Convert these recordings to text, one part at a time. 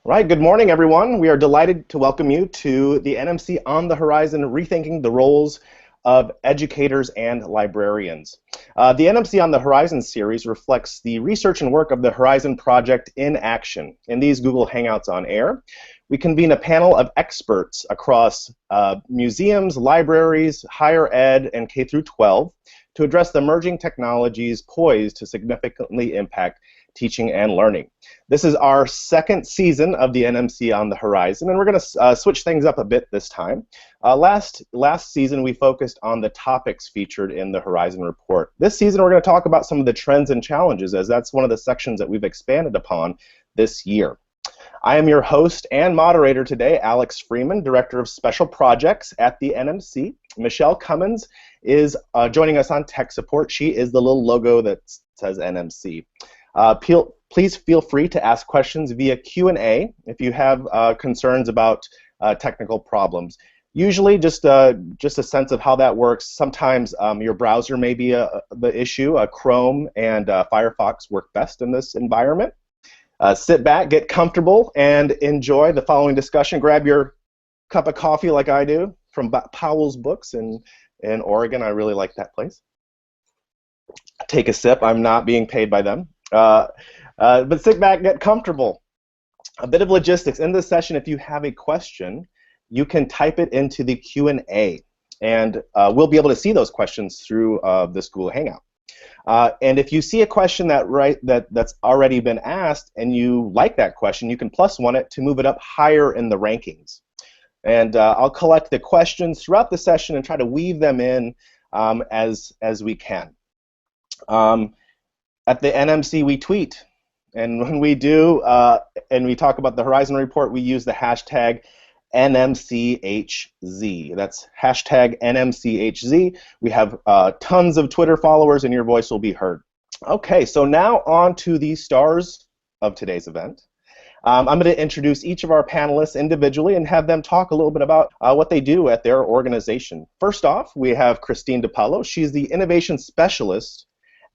Right, good morning, everyone. We are delighted to welcome you to the NMC On the Horizon, Rethinking the Roles of Educators and Librarians. The NMC On the Horizon series reflects the research and work of the Horizon Project in action. In these Google Hangouts on Air, we convene a panel of experts across museums, libraries, higher ed, and K through 12 to address the emerging technologies poised to significantly impact teaching and learning. This is our second season of the NMC On the Horizon, and we're going to switch things up a bit this time. Last season, we focused on the topics featured in the Horizon report. This season, we're going to talk about some of the trends and challenges, as that's one of the sections that we've expanded upon this year. I am your host and moderator today, Alex Freeman, Director of Special Projects at the NMC. Michelle Cummins is joining us on tech support. She is the little logo that says NMC. Please feel free to ask questions via Q&A if you have concerns about technical problems. Usually, just a sense of how that works. Sometimes your browser may be the issue. Chrome and Firefox work best in this environment. Sit back, get comfortable, and enjoy the following discussion. Grab your cup of coffee like I do from Paulo's Books in Oregon. I really like that place. Take a sip. I'm not being paid by them. But sit back, get comfortable. A bit of logistics. In this session, if you have a question, you can type it into the Q&A, and we'll be able to see those questions through this Google Hangout. And if you see a question that's already been asked and you like that question, you can +1 it to move it up higher in the rankings. And I'll collect the questions throughout the session and try to weave them in as we can. At the NMC, we tweet, and when we do, and we talk about the Horizon Report, we use the hashtag NMCHZ. That's hashtag NMCHZ. We have tons of Twitter followers, and your voice will be heard. Okay, so now on to the stars of today's event. I'm going to introduce each of our panelists individually and have them talk a little bit about what they do at their organization. First off, we have Christine Dipaulo. She's the Innovation Specialist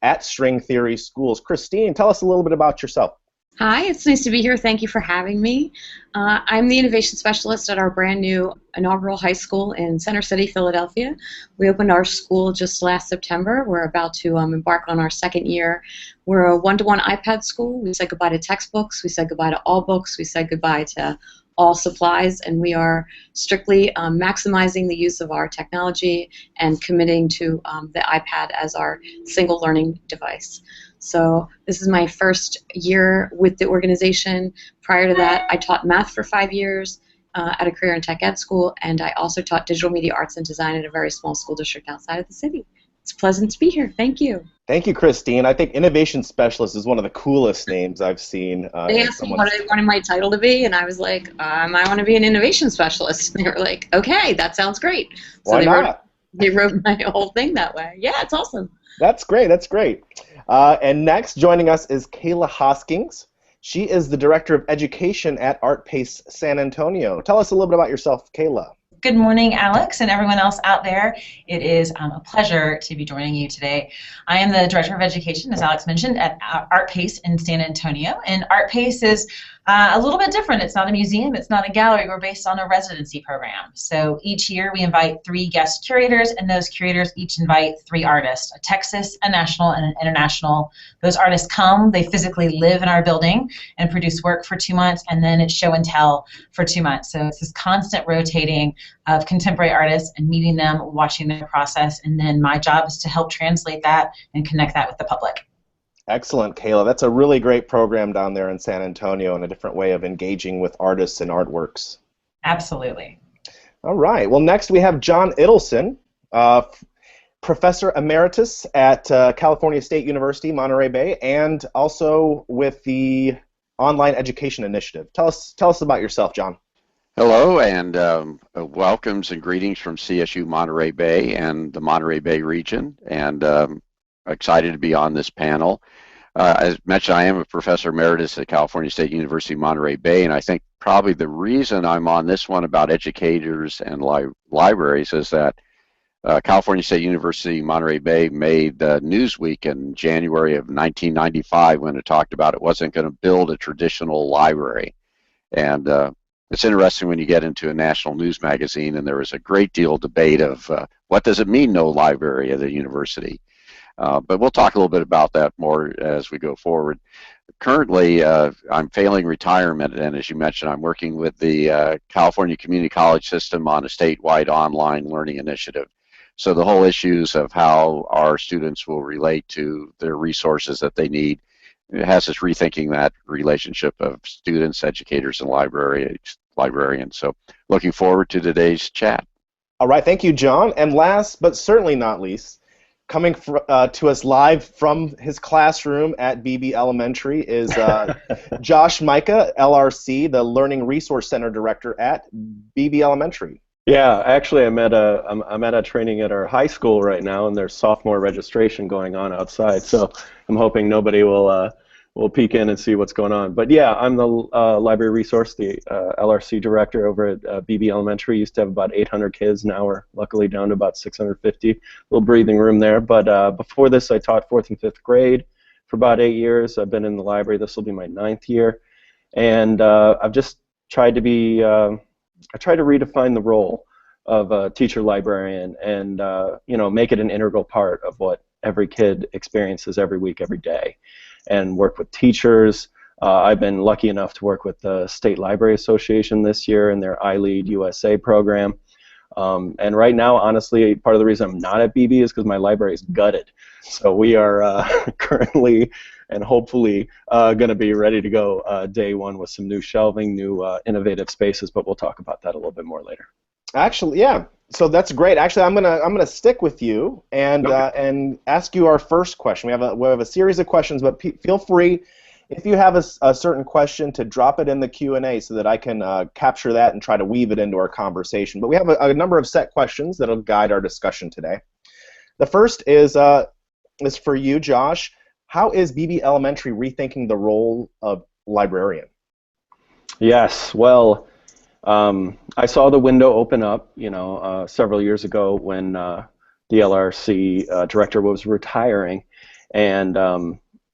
at String Theory Schools. Christine, tell us a little bit about yourself. Hi, it's nice to be here. Thank you for having me. I'm the Innovation Specialist at our brand new inaugural high school in Center City, Philadelphia. We opened our school just last September. We're about to embark on our second year. We're a one-to-one iPad school. We said goodbye to textbooks. We said goodbye to all books. We said goodbye to all supplies, and we are strictly maximizing the use of our technology and committing to the iPad as our single learning device. So this is my first year with the organization. Prior to that, I taught math for 5 years at a career and tech ed school, and I also taught digital media arts and design at a very small school district outside of the city. It's pleasant to be here. Thank you. Thank you, Christine. I think Innovation Specialist is one of the coolest names I've seen. They asked me what I wanted my title to be, and I was like, I want to be an Innovation Specialist. And they were like, okay, that sounds great. So Why not? They wrote my whole thing that way. Yeah, it's awesome. That's great. That's great. And next, joining us is Kayla Hoskings. She is the Director of Education at Artpace San Antonio. Tell us a little bit about yourself, Kayla. Good morning, Alex, and everyone else out there. It is a pleasure to be joining you today. I am the Director of Education, as Alex mentioned, at Artpace in San Antonio. And Artpace is a little bit different. It's not a museum. It's not a gallery. We're based on a residency program. So each year we invite 3 guest curators, and those curators each invite 3 artists, a Texas, a national, and an international. Those artists come, they physically live in our building and produce work for 2 months, and then it's show and tell for 2 months. So it's this constant rotating of contemporary artists and meeting them, watching their process, and then my job is to help translate that and connect that with the public. Excellent, Kayla. That's a really great program down there in San Antonio and a different way of engaging with artists and artworks. Absolutely. All right. Well, next we have John Ittelson, Professor Emeritus at California State University, Monterey Bay, and also with the Online Education Initiative. Tell us about yourself, John. Hello, and welcomes and greetings from CSU Monterey Bay and the Monterey Bay region, and excited to be on this panel. As mentioned, I am a Professor Emeritus at California State University, Monterey Bay, and I think probably the reason I'm on this one about educators and libraries is that California State University, Monterey Bay made Newsweek in January of 1995 when it talked about it wasn't going to build a traditional library. And it's interesting when you get into a national news magazine, and there was a great deal of debate of what does it mean, no library at a university. But we'll talk a little bit about that more as we go forward. Currently, I'm failing retirement, and as you mentioned, I'm working with the California Community College System on a statewide online learning initiative. So the whole issues of how our students will relate to their resources that they need, it has us rethinking that relationship of students, educators, and librarians. So looking forward to today's chat. All right, thank you, John. And last but certainly not least, coming to us live from his classroom at BB Elementary is Josh Mica, LRC, the Learning Resource Center Director at BB Elementary. Yeah, actually, I'm at a training at our high school right now, and there's sophomore registration going on outside. So I'm hoping nobody will peek in and see what's going on. But yeah, I'm the library resource, the LRC director over at BB Elementary. Used to have about 800 kids. Now we're luckily down to about 650. Little breathing room there. But before this, I taught 4th and 5th grade for about 8 years. I've been in the library. This will be my 9th year, and I've just tried to be. I try to redefine the role of a teacher librarian, and make it an integral part of what every kid experiences every week, every day, and work with teachers. I've been lucky enough to work with the State Library Association this year in their iLead USA program. And right now, honestly, part of the reason I'm not at BB is because my library is gutted. So we are currently and hopefully going to be ready to go day one with some new shelving, new innovative spaces, but we'll talk about that a little bit more later. Actually, yeah. So that's great. Actually, I'm gonna stick with you and and ask you our first question. We have a series of questions, but feel free if you have a certain question to drop it in the Q&A so that I can capture that and try to weave it into our conversation. But we have a number of set questions that'll guide our discussion today. The first is for you, Josh. How is BB Elementary rethinking the role of librarian? Yes, well, I saw the window open up, several years ago when the LRC director was retiring, and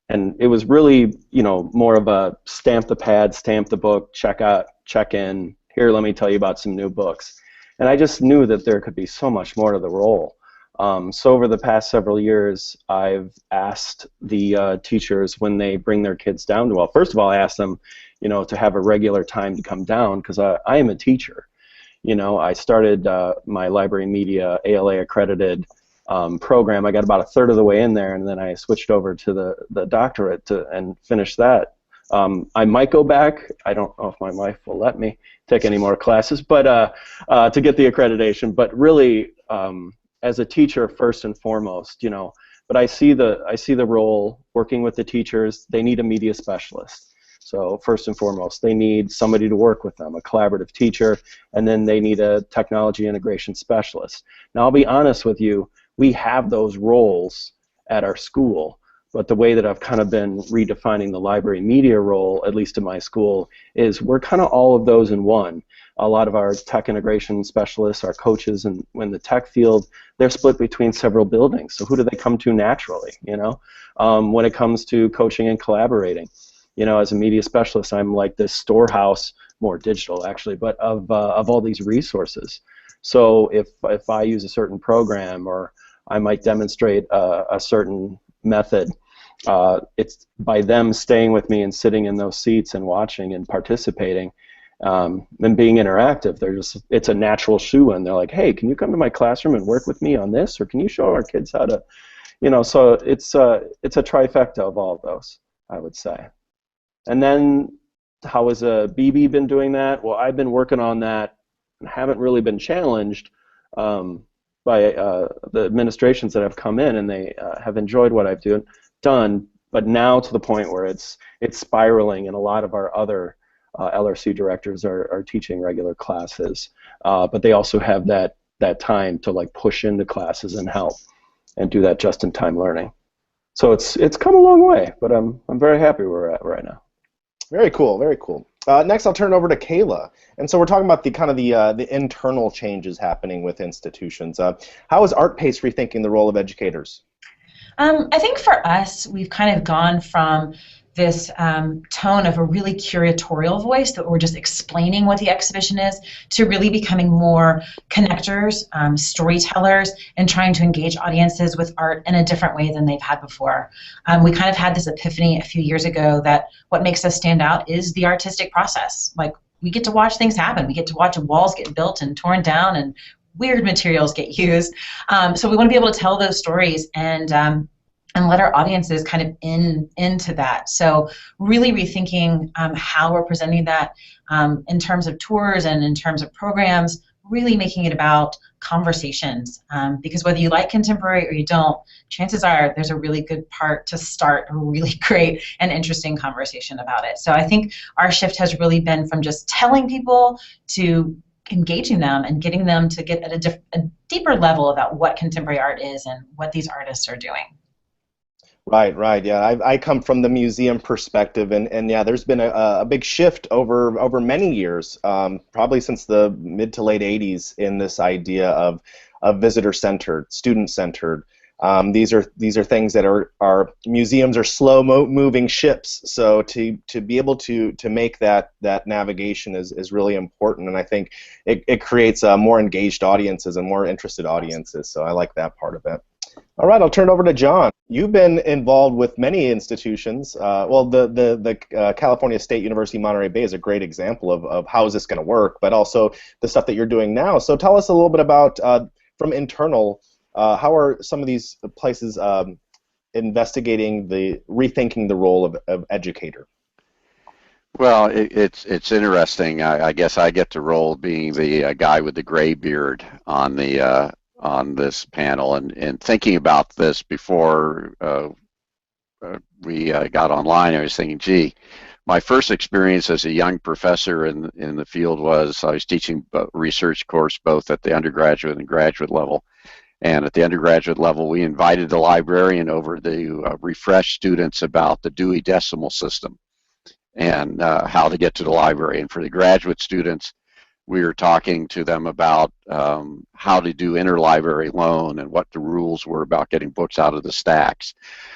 it was really, more of a stamp the pad, stamp the book, check out, check in. Here, let me tell you about some new books. And I just knew that there could be so much more to the role. So over the past several years, I've asked the teachers when they bring their kids down to, well, first of all, I asked them, to have a regular time to come down because I am a teacher. I started my library media ALA accredited program. I got about a third of the way in there, and then I switched over to the doctorate and finished that. I might go back. I don't know if my wife will let me take any more classes, but to get the accreditation. But really, as a teacher, first and foremost, but I see the role working with the teachers. They need a media specialist. So first and foremost, they need somebody to work with them, a collaborative teacher, and then they need a technology integration specialist. Now, I'll be honest with you, we have those roles at our school, but the way that I've kind of been redefining the library media role, at least in my school, is we're kind of all of those in one. A lot of our tech integration specialists, our coaches in the tech field, they're split between several buildings. So who do they come to naturally, when it comes to coaching and collaborating? As a media specialist, I'm like this storehouse, more digital actually, but of all these resources. So if I use a certain program or I might demonstrate a certain method, it's by them staying with me and sitting in those seats and watching and participating and being interactive. It's a natural shoe-in. They're like, hey, can you come to my classroom and work with me on this, or can you show our kids how to, so it's a trifecta of all of those, I would say. And then how has BB been doing that? Well, I've been working on that and haven't really been challenged by the administrations that have come in, and they have enjoyed what I've done, but now to the point where it's spiraling, and a lot of our other LRC directors are teaching regular classes, but they also have that time to like push into classes and help and do that just-in-time learning. So it's come a long way, but I'm very happy where we're at right now. Very cool, very cool. Next, I'll turn it over to Kayla. And so we're talking about the internal changes happening with institutions. How is Artpace rethinking the role of educators? I think for us, we've kind of gone from this tone of a really curatorial voice that we're just explaining what the exhibition is to really becoming more connectors, storytellers, and trying to engage audiences with art in a different way than they've had before. We kind of had this epiphany a few years ago that what makes us stand out is the artistic process. Like, we get to watch things happen. We get to watch walls get built and torn down and weird materials get used. So we want to be able to tell those stories and let our audiences kind of into that. So really rethinking how we're presenting that in terms of tours and in terms of programs, really making it about conversations. Because whether you like contemporary or you don't, chances are there's a really good part to start a really great and interesting conversation about it. So I think our shift has really been from just telling people to engaging them and getting them to get at a deeper level about what contemporary art is and what these artists are doing. Right. Yeah, I come from the museum perspective, and yeah, there's been a big shift over many years, probably since the mid to late '80s, in this idea of visitor-centered, student-centered. These are things that are museums are slow-moving ships, so to be able to make that navigation is really important, and I think it creates more engaged audiences and more interested audiences. So I like that part of it. All right, I'll turn it over to John. You've been involved with many institutions. Well, the California State University Monterey Bay is a great example of how is this going to work, but also the stuff that you're doing now. So tell us a little bit about, from internal, how are some of these places investigating rethinking the role of educator? Well, it's interesting. I guess I get to roll being the guy with the gray beard on this panel, and thinking about this before we got online. I was thinking, gee, my first experience as a young professor in the field was I was teaching a research course both at the undergraduate and graduate level. And at the undergraduate level, we invited the librarian over to refresh students about the Dewey Decimal System and how to get to the library. And for the graduate students, we were talking to them about how to do interlibrary loan and what the rules were about getting books out of the stacks.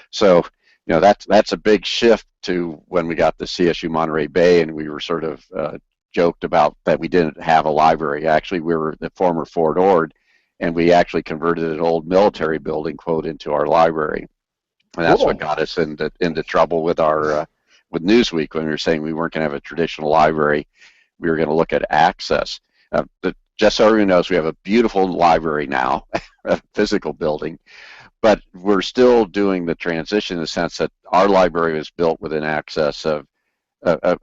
So, that's a big shift to when we got the CSU Monterey Bay, and we were sort of joked about that we didn't have a library. Actually, we were the former Fort Ord, and we actually converted an old military building, quote, into our library. And that's what got us into trouble with with Newsweek when we were saying we weren't going to have a traditional library. We were going to look at access. Just so everyone knows, we have a beautiful library now, a physical building, but we're still doing the transition in the sense that our library was built with an access of a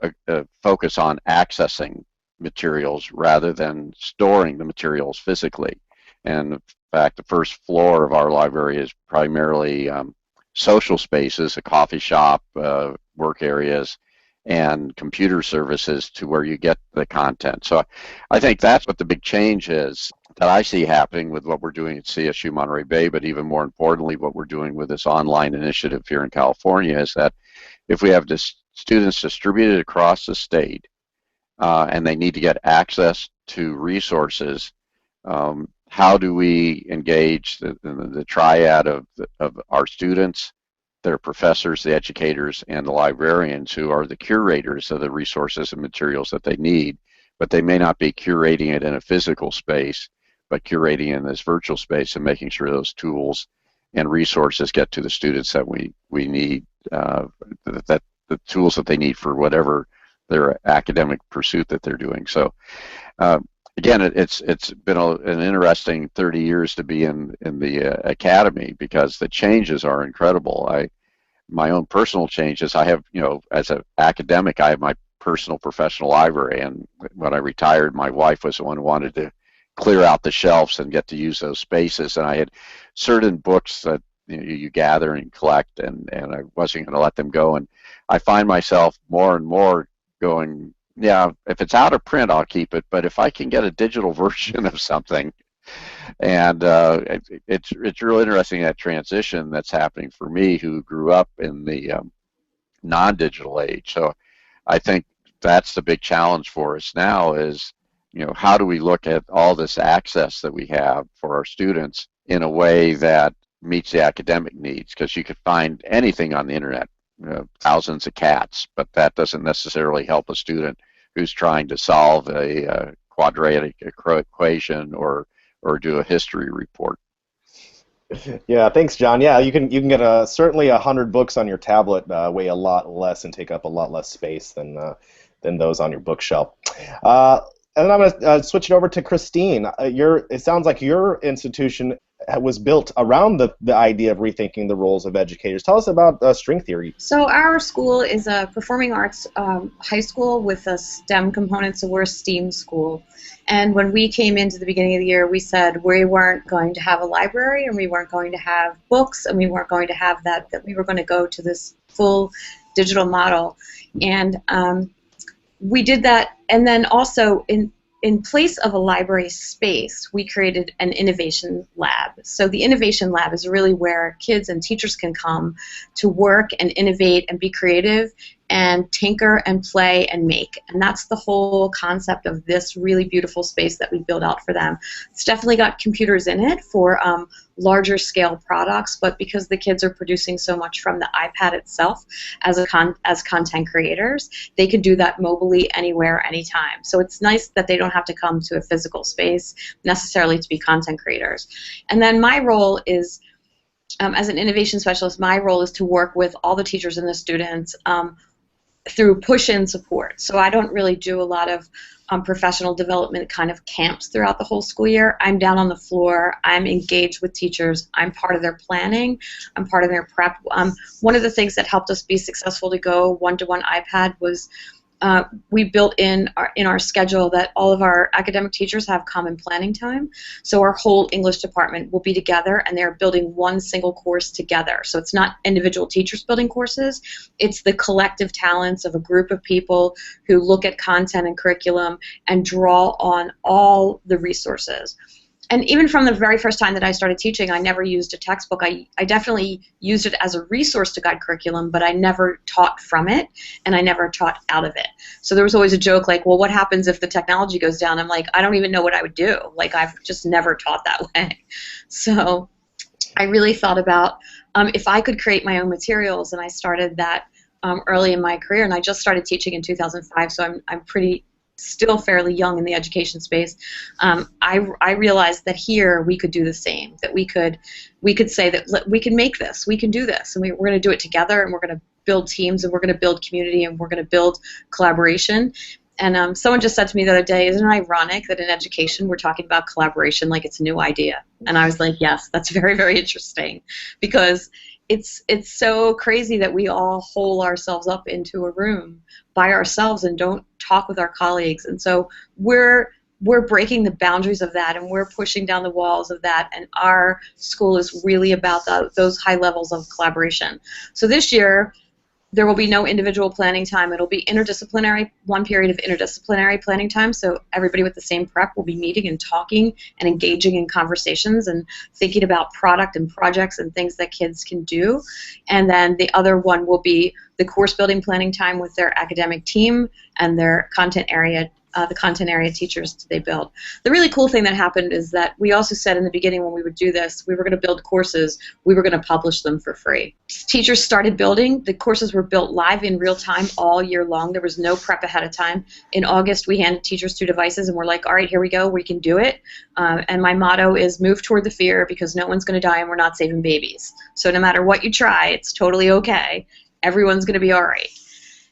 focus on accessing materials rather than storing the materials physically. And in fact, the first floor of our library is primarily social spaces, a coffee shop, work areas, and computer services to where you get the content. So I think that's what the big change is that I see happening with what we're doing at CSU Monterey Bay, but even more importantly, what we're doing with this online initiative here in California is that if we have students distributed across the state and they need to get access to resources, how do we engage the triad of our students, their professors, the educators, and the librarians, who are the curators of the resources and materials that they need, but they may not be curating it in a physical space, but curating in this virtual space and making sure those tools and resources get to the students that we need, that the tools that they need for whatever their academic pursuit that they're doing. So again, it's been an interesting 30 years to be in the academy, because the changes are incredible. My own personal changes, I have, as an academic, I have my personal professional library, and when I retired, my wife was the one who wanted to clear out the shelves and get to use those spaces, and I had certain books that you gather and collect, and I wasn't going to let them go, and I find myself more and more going, yeah, if it's out of print, I'll keep it, but if I can get a digital version of something, and it's really interesting, that transition that's happening for me, who grew up in the non-digital age. So I think that's the big challenge for us now is, how do we look at all this access that we have for our students in a way that meets the academic needs? Because you could find anything on the internet. thousands of cats, but that doesn't necessarily help a student who's trying to solve a quadratic equation or do a history report. Yeah, thanks, John. Yeah, you can get certainly 100 books on your tablet weigh a lot less and take up a lot less space than those on your bookshelf. And I'm going to switch it over to Christine. It sounds like your institution was built around the idea of rethinking the roles of educators. Tell us about string theory. So our school is a performing arts high school with a STEM component, so we're a STEAM school. And when we came into the beginning of the year, we said we weren't going to have a library, and we weren't going to have books, and we weren't going to have that we were going to go to this full digital model. And we did that, and then also in place of a library space, we created an innovation lab. So the innovation lab is really where kids and teachers can come to work and innovate and be creative and tinker and play and make. And that's the whole concept of this really beautiful space that we build out for them. It's definitely got computers in it for larger scale products, but because the kids are producing so much from the iPad itself as content creators, they can do that mobily anywhere, anytime. So it's nice that they don't have to come to a physical space necessarily to be content creators. And then my role is, as an innovation specialist, my role is to work with all the teachers and the students through push-in support. So I don't really do a lot of professional development kind of camps throughout the whole school year. I'm down on the floor. I'm engaged with teachers. I'm part of their planning. I'm part of their prep. One of the things that helped us be successful to go one-to-one iPad was we built in our schedule that all of our academic teachers have common planning time. So our whole English department will be together, and they're building one single course together. So it's not individual teachers building courses. It's the collective talents of a group of people who look at content and curriculum and draw on all the resources. And even from the very first time that I started teaching, I never used a textbook. I definitely used it as a resource to guide curriculum, but I never taught from it, and I never taught out of it. So there was always a joke like, well, what happens if the technology goes down? I'm like, I don't even know what I would do. Like, I've just never taught that way. So I really thought about if I could create my own materials, and I started that early in my career, and I just started teaching in 2005, so I'm still fairly young in the education space. I realized that here we could do the same, that we could say that we can make this, we can do this, and we're going to do it together, and we're going to build teams, and we're going to build community, and we're going to build collaboration. And someone just said to me the other day, isn't it ironic that in education we're talking about collaboration like it's a new idea? And I was like, yes, that's very, very interesting, because it's so crazy that we all hole ourselves up into a room by ourselves and don't talk with our colleagues. And so we're breaking the boundaries of that, and we're pushing down the walls of that, and our school is really about those high levels of collaboration. So this year, there will be no individual planning time. It'll be interdisciplinary, one period of interdisciplinary planning time, so everybody with the same prep will be meeting and talking and engaging in conversations and thinking about product and projects and things that kids can do. And then the other one will be the course building planning time with their academic team and their content area the content area teachers they build. The really cool thing that happened is that we also said in the beginning when we would do this, we were going to build courses, we were going to publish them for free. Teachers started building. The courses were built live in real time all year long. There was no prep ahead of time. In August, we handed teachers 2 devices, and we're like, all right, here we go, we can do it. And my motto is move toward the fear, because no one's going to die and we're not saving babies. So no matter what you try, it's totally okay. Everyone's going to be all right.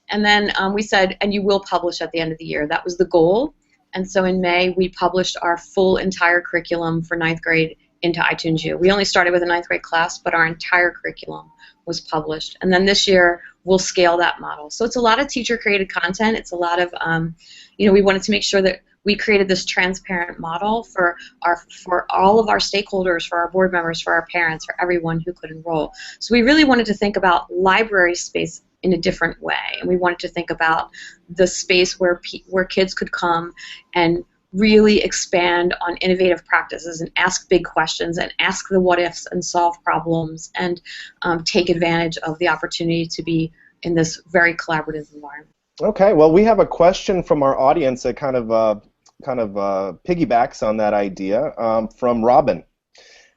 And then we said, and you will publish at the end of the year. That was the goal. And so in May, we published our full entire curriculum for 9th grade into iTunes U. We only started with a 9th grade class, but our entire curriculum was published. And then this year, we'll scale that model. So it's a lot of teacher-created content. It's a lot of, we wanted to make sure that we created this transparent model for all of our stakeholders, for our board members, for our parents, for everyone who could enroll. So we really wanted to think about library space in a different way, and we wanted to think about the space where kids could come and really expand on innovative practices and ask big questions and ask the what ifs and solve problems and take advantage of the opportunity to be in this very collaborative environment. Okay, well, we have a question from our audience that kind of piggybacks on that idea from Robin.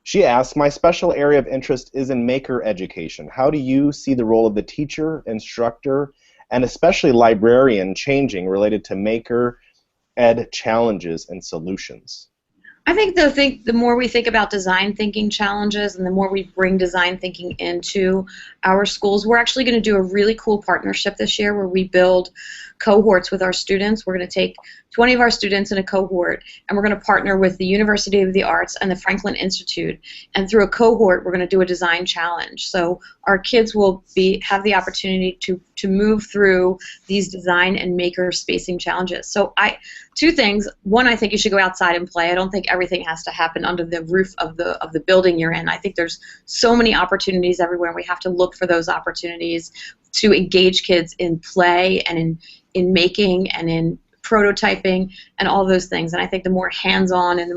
She asks, my special area of interest is in maker education. How do you see the role of the teacher, instructor, and especially librarian changing related to maker ed challenges and solutions? I think the more we think about design thinking challenges and the more we bring design thinking into our schools, we're actually going to do a really cool partnership this year where we build cohorts with our students. We're going to take 20 of our students in a cohort, and we're going to partner with the University of the Arts and the Franklin Institute. And through a cohort, we're going to do a design challenge. So our kids will have the opportunity to move through these design and maker spacing challenges. So two things. One, I think you should go outside and play. I don't think everything has to happen under the roof of the building you're in. I think there's so many opportunities everywhere, and we have to look for those opportunities to engage kids in play and in making and in prototyping and all those things. And I think the more hands-on and the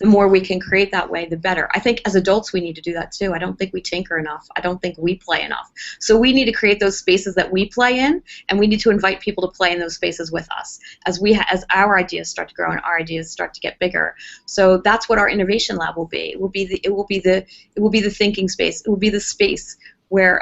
more we can create that way, the better. I think as adults we need to do that too. I don't think we tinker enough. I don't think we play enough. So we need to create those spaces that we play in, and we need to invite people to play in those spaces with us as our ideas start to grow and our ideas start to get bigger. So that's what our innovation lab will be. It will be the thinking space. It will be the space where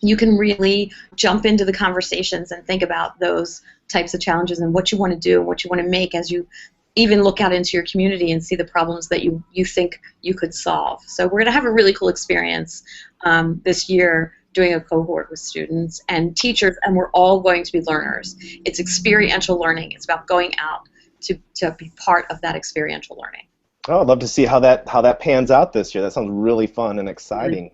you can really jump into the conversations and think about those types of challenges and what you want to do and what you want to make as you even look out into your community and see the problems that you think you could solve. So we're going to have a really cool experience this year doing a cohort with students and teachers, and we're all going to be learners. It's experiential learning. It's about going out to be part of that experiential learning. Oh, I'd love to see how that pans out this year. That sounds really fun and exciting.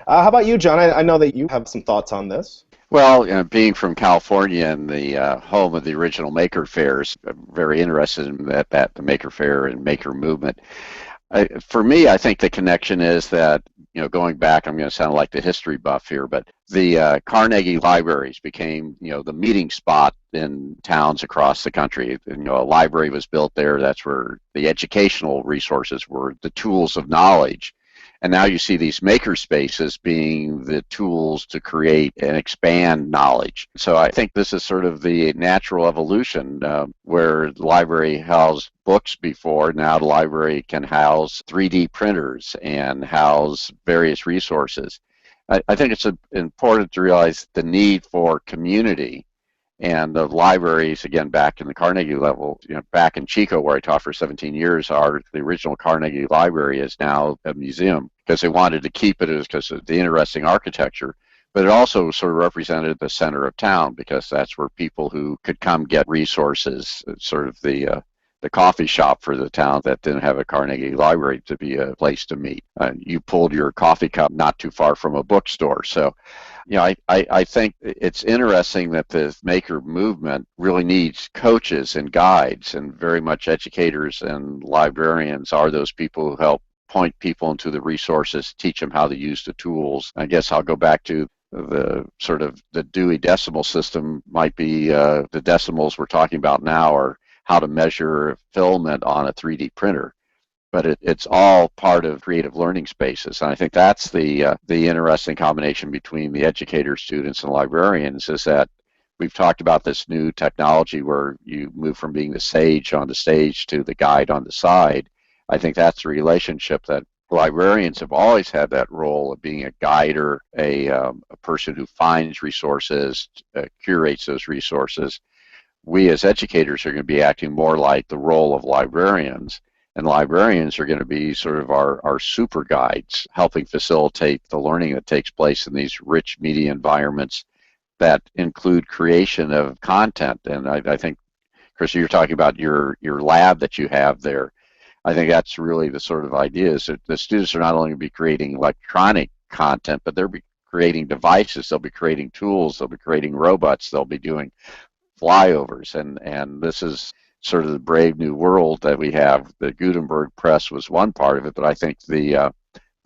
How about you, John? I know that you have some thoughts on this. Well, being from California and the home of the original Maker Fairs, I'm very interested in the Maker Fair and Maker movement. For me, I think the connection is that, going back, I'm going to sound like the history buff here, but the Carnegie libraries became, the meeting spot in towns across the country. A library was built there. That's where the educational resources were, the tools of knowledge. And now you see these maker spaces being the tools to create and expand knowledge. So I think this is sort of the natural evolution where the library housed books before. Now the library can house 3D printers and house various resources. I think it's important to realize the need for community. And the libraries, again, back in the Carnegie level, back in Chico, where I taught for 17 years, the original Carnegie Library is now a museum because they wanted to keep it because of the interesting architecture. But it also sort of represented the center of town because that's where people who could come get resources, sort of the coffee shop for the town that didn't have a Carnegie Library to be a place to meet. You pulled your coffee cup not too far from a bookstore. So, I think it's interesting that the maker movement really needs coaches and guides, and very much educators and librarians are those people who help point people into the resources, teach them how to use the tools. I guess I'll go back to the sort of the Dewey Decimal System might be the decimals we're talking about now are how to measure filament on a 3D printer. But it's all part of creative learning spaces. And I think that's the interesting combination between the educators, students, and librarians is that we've talked about this new technology where you move from being the sage on the stage to the guide on the side. I think that's the relationship that librarians have always had, that role of being a guider, a person who finds resources, curates those resources. We as educators are going to be acting more like the role of librarians. And librarians are going to be sort of our super guides, helping facilitate the learning that takes place in these rich media environments that include creation of content. And I think, Chris, you're talking about your lab that you have there. I think that's really the sort of idea is that the students are not only going to be creating electronic content, but they'll be creating devices, they'll be creating tools, they'll be creating robots, they'll be doing flyovers. And this is sort of the brave new world that we have. The Gutenberg press was one part of it, but I think the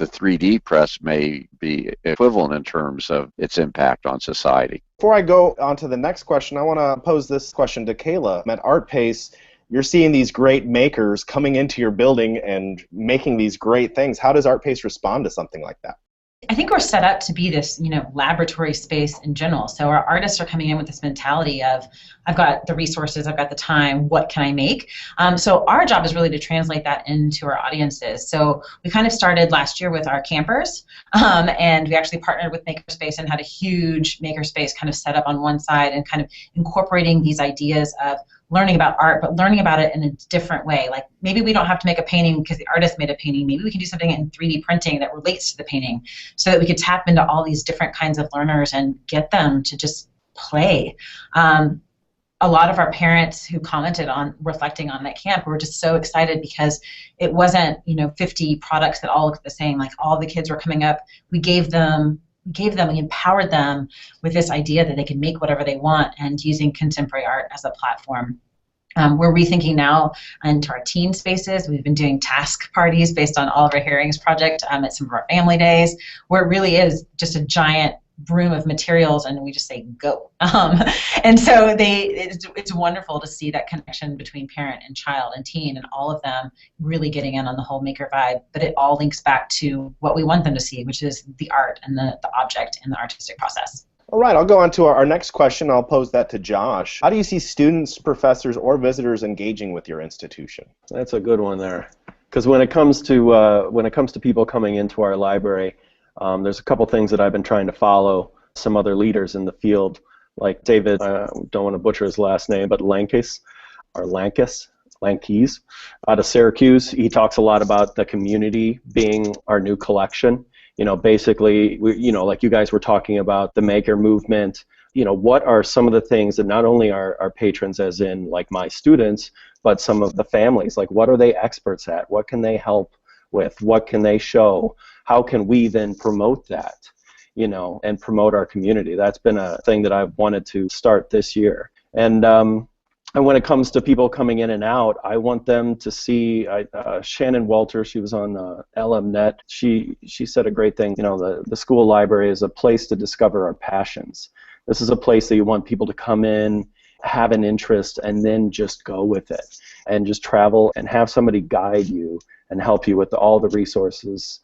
3D press may be equivalent in terms of its impact on society. Before I go on to the next question, I want to pose this question to Kayla. At Artpace, you're seeing these great makers coming into your building and making these great things. How does Artpace respond to something like that? I think we're set up to be this, laboratory space in general. So our artists are coming in with this mentality of, I've got the resources, I've got the time, what can I make? So our job is really to translate that into our audiences. So we kind of started last year with our campers, and we actually partnered with Makerspace and had a huge Makerspace kind of set up on one side and kind of incorporating these ideas of learning about art, but learning about it in a different way. Like maybe we don't have to make a painting because the artist made a painting. Maybe we can do something in 3D printing that relates to the painting so that we could tap into all these different kinds of learners and get them to just play. A lot of our parents who commented on reflecting on that camp were just so excited because it wasn't, 50 products that all looked the same. Like all the kids were coming up. We empowered them with this idea that they can make whatever they want and using contemporary art as a platform. We're rethinking now into our teen spaces. We've been doing task parties based on all of our Hearings project at some of our family days, where it really is just a giant broom of materials and we just say go. And so it's wonderful to see that connection between parent and child and teen and all of them really getting in on the whole maker vibe, but it all links back to what we want them to see, which is the art and the object and the artistic process. All right, I'll go on to our next question. I'll pose that to Josh. How do you see students, professors, or visitors engaging with your institution? That's a good one there, because when it comes to people coming into our library, there's a couple things that I've been trying to follow some other leaders in the field, like David, I don't want to butcher his last name, but Lankes out of Syracuse. He talks a lot about the community being our new collection. Basically, like you guys were talking about the maker movement, what are some of the things that not only our patrons, as in like my students, but some of the families, like what are they experts at? What can they help with? What can they show? How can we then promote that, and promote our community? That's been a thing that I've wanted to start this year. And when it comes to people coming in and out, I want them to see Shannon Walter. She was on LMNet. She said a great thing. The school library is a place to discover our passions. This is a place that you want people to come in, have an interest, and then just go with it, and just travel and have somebody guide you and help you with all the resources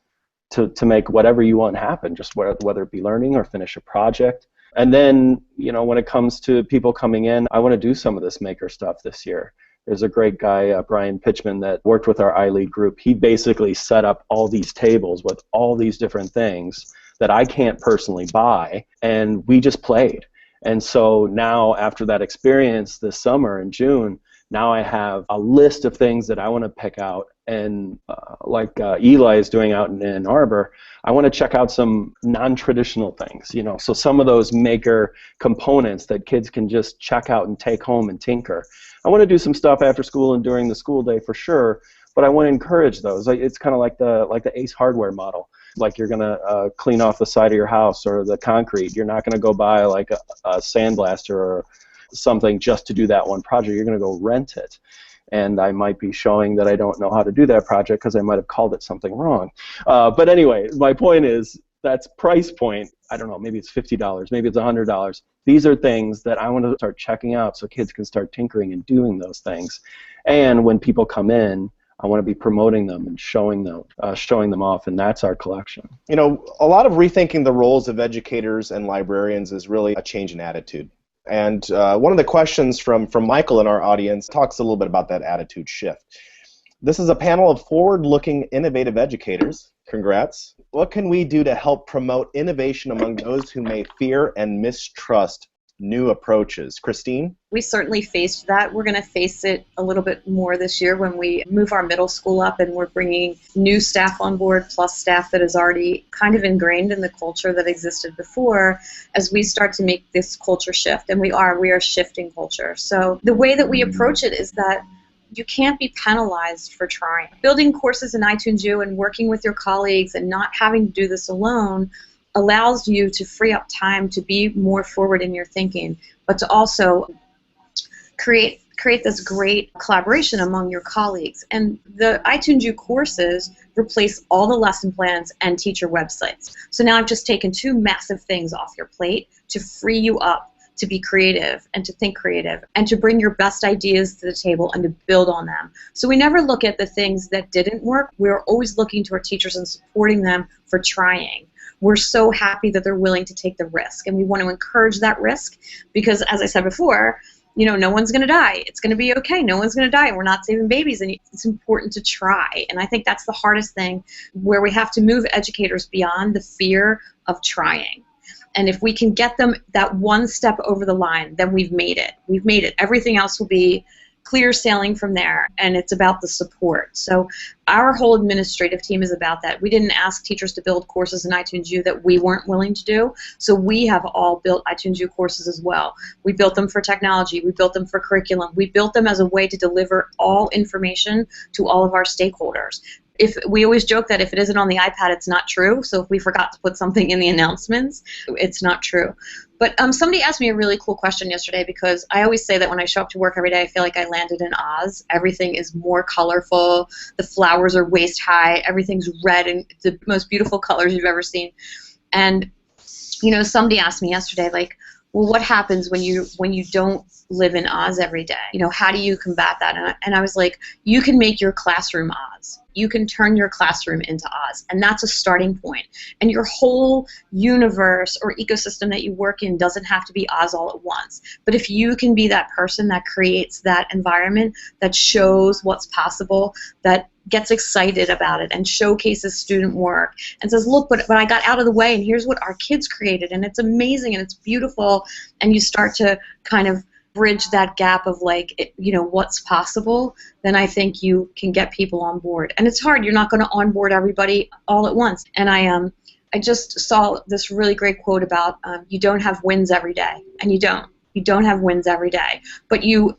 to make whatever you want happen, just whether it be learning or finish a project. And then, when it comes to people coming in, I want to do some of this maker stuff this year. There's a great guy, Brian Pitchman, that worked with our iLead group. He basically set up all these tables with all these different things that I can't personally buy, and we just played. And so now, after that experience this summer in June, now I have a list of things that I want to pick out, and like Eli is doing out in Ann Arbor, I want to check out some non-traditional things, so some of those maker components that kids can just check out and take home and tinker. I want to do some stuff after school and during the school day for sure, but I want to encourage those. It's kind of like the Ace Hardware model. Like you're going to clean off the side of your house or the concrete. You're not going to go buy like a sandblaster or something just to do that one project. You're going to go rent it. And I might be showing that I don't know how to do that project because I might have called it something wrong. But anyway, my point is that's price point. I don't know, maybe it's $50, maybe it's $100. These are things that I want to start checking out so kids can start tinkering and doing those things. And when people come in, I want to be promoting them and showing them off, and that's our collection. A lot of rethinking the roles of educators and librarians is really a change in attitude. And one of the questions from Michael in our audience talks a little bit about that attitude shift. This is a panel of forward-looking, innovative educators. Congrats. What can we do to help promote innovation among those who may fear and mistrust new approaches? Christine? We certainly faced that. We're going to face it a little bit more this year when we move our middle school up and we're bringing new staff on board plus staff that is already kind of ingrained in the culture that existed before as we start to make this culture shift. And we are shifting culture. So the way that we approach it is that you can't be penalized for trying. Building courses in iTunes U and working with your colleagues and not having to do this alone allows you to free up time to be more forward in your thinking, but to also create this great collaboration among your colleagues. And the iTunes U courses replace all the lesson plans and teacher websites. So now I've just taken two massive things off your plate to free you up to be creative and to think creative and to bring your best ideas to the table and to build on them. So we never look at the things that didn't work. We're always looking to our teachers and supporting them for trying. we're so happy that they're willing to take the risk. And we want to encourage that risk because, as I said before, no one's going to die. It's going to be okay. No one's going to die. We're not saving babies, and it's important to try. And I think that's the hardest thing, where we have to move educators beyond the fear of trying. And if we can get them that one step over the line, then we've made it. We've made it. Everything else will be clear sailing from there, and it's about the support. So our whole administrative team is about that. We didn't ask teachers to build courses in iTunes U that we weren't willing to do, so we have all built iTunes U courses as well. We built them for technology. We built them for curriculum. We built them as a way to deliver all information to all of our stakeholders. If we always joke that if it isn't on the iPad, it's not true. So if we forgot to put something in the announcements, it's not true. But somebody asked me a really cool question yesterday, because I always say that when I show up to work every day, I feel like I landed in Oz. Everything is more colorful. The flowers are waist high. Everything's red and the most beautiful colors you've ever seen. And somebody asked me yesterday, like, well, what happens when you don't live in Oz every day? How do you combat that? And I was like, you can make your classroom Oz. You can turn your classroom into Oz, and that's a starting point. And your whole universe or ecosystem that you work in doesn't have to be Oz all at once. But if you can be that person that creates that environment, that shows what's possible, that gets excited about it and showcases student work and says, look, but I got out of the way and here's what our kids created, and it's amazing and it's beautiful, and you start to kind of bridge that gap of what's possible, then I think you can get people on board. And it's hard. You're not going to onboard everybody all at once. And I just saw this really great quote about you don't have wins every day. And you don't have wins every day. But you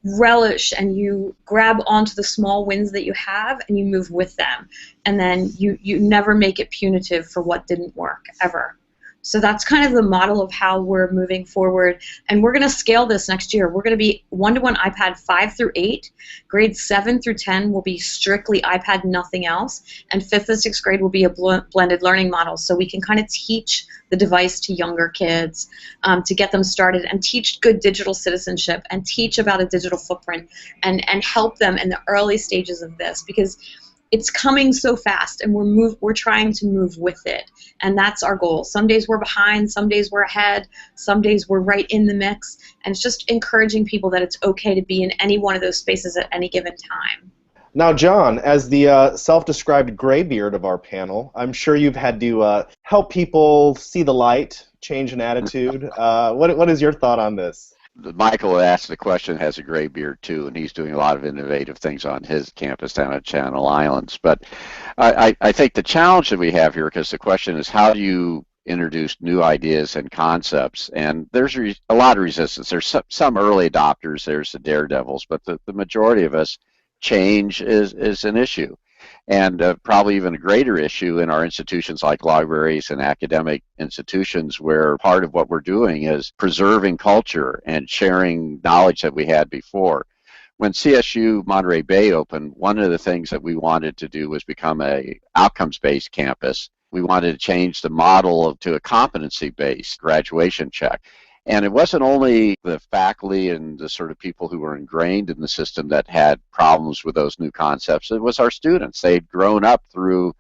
relish and you grab onto the small wins that you have and you move with them. And then you never make it punitive for what didn't work, ever. So that's kind of the model of how we're moving forward. And we're going to scale this next year. We're going to be one-to-one iPad 5 through 8. Grades 7 through 10 will be strictly iPad, nothing else. And 5th and 6th grade will be a blended learning model. So we can kind of teach the device to younger kids to get them started and teach good digital citizenship and teach about a digital footprint and help them in the early stages of this, because it's coming so fast, and we're trying to move with it, and that's our goal. Some days we're behind, some days we're ahead, some days we're right in the mix, and it's just encouraging people that it's okay to be in any one of those spaces at any given time. Now, John, as the self-described graybeard of our panel, I'm sure you've had to help people see the light, change an attitude. What is your thought on this? Michael asked the question, has a gray beard too, and he's doing a lot of innovative things on his campus down at Channel Islands. But I think the challenge that we have here, because the question is, how do you introduce new ideas and concepts? And there's a lot of resistance. There's some early adopters, there's the daredevils, but the majority of us, change is an issue. And probably even a greater issue in our institutions like libraries and academic institutions, where part of what we're doing is preserving culture and sharing knowledge that we had before. When CSU Monterey Bay opened, one of the things that we wanted to do was become a outcomes-based campus. We wanted to change the model to a competency-based graduation check. And it wasn't only the faculty and the sort of people who were ingrained in the system that had problems with those new concepts. It was our students. They'd grown up through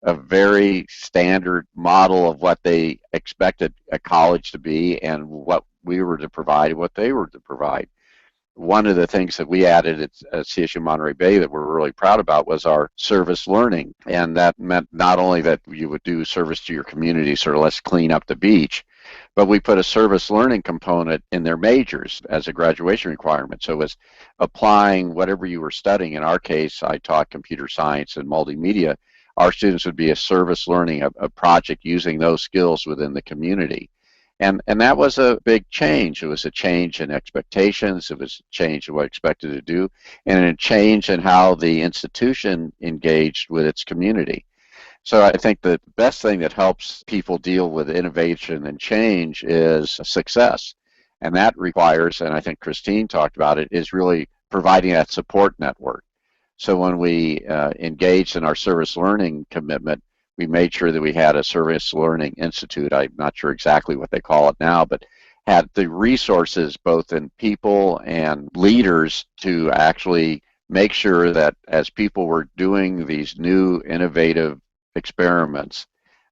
a very standard model of what they expected a college to be and what we were to provide and what they were to provide. One of the things that we added at CSU Monterey Bay that we're really proud about was our service learning. And that meant not only that you would do service to your community, sort of let's clean up the beach, but we put a service learning component in their majors as a graduation requirement. So it was applying whatever you were studying. In our case, I taught computer science and multimedia. Our students would be a service learning, a project using those skills within the community. And that was a big change. It was a change in expectations. It was a change in what expected to do, and a change in how the institution engaged with its community. So I think the best thing that helps people deal with innovation and change is success. And that requires, and I think Christine talked about it, is really providing that support network. So when we engaged in our service learning commitment, we made sure that we had a service learning institute. I'm not sure exactly what they call it now, but had the resources both in people and leaders to actually make sure that as people were doing these new innovative experiments,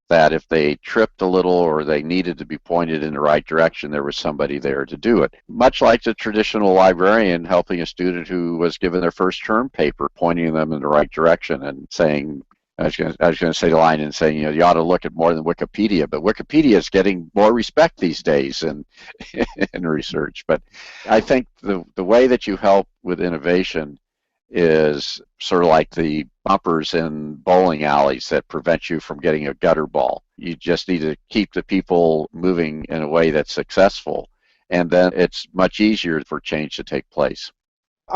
that if they tripped a little or they needed to be pointed in the right direction, there was somebody there to do it. Much like the traditional librarian helping a student who was given their first term paper, pointing them in the right direction and saying, I was going to say the line and saying, you ought to look at more than Wikipedia, but Wikipedia is getting more respect these days in research. But I think the way that you help with innovation is sort of like the bumpers in bowling alleys that prevent you from getting a gutter ball. You just need to keep the people moving in a way that's successful, and then it's much easier for change to take place.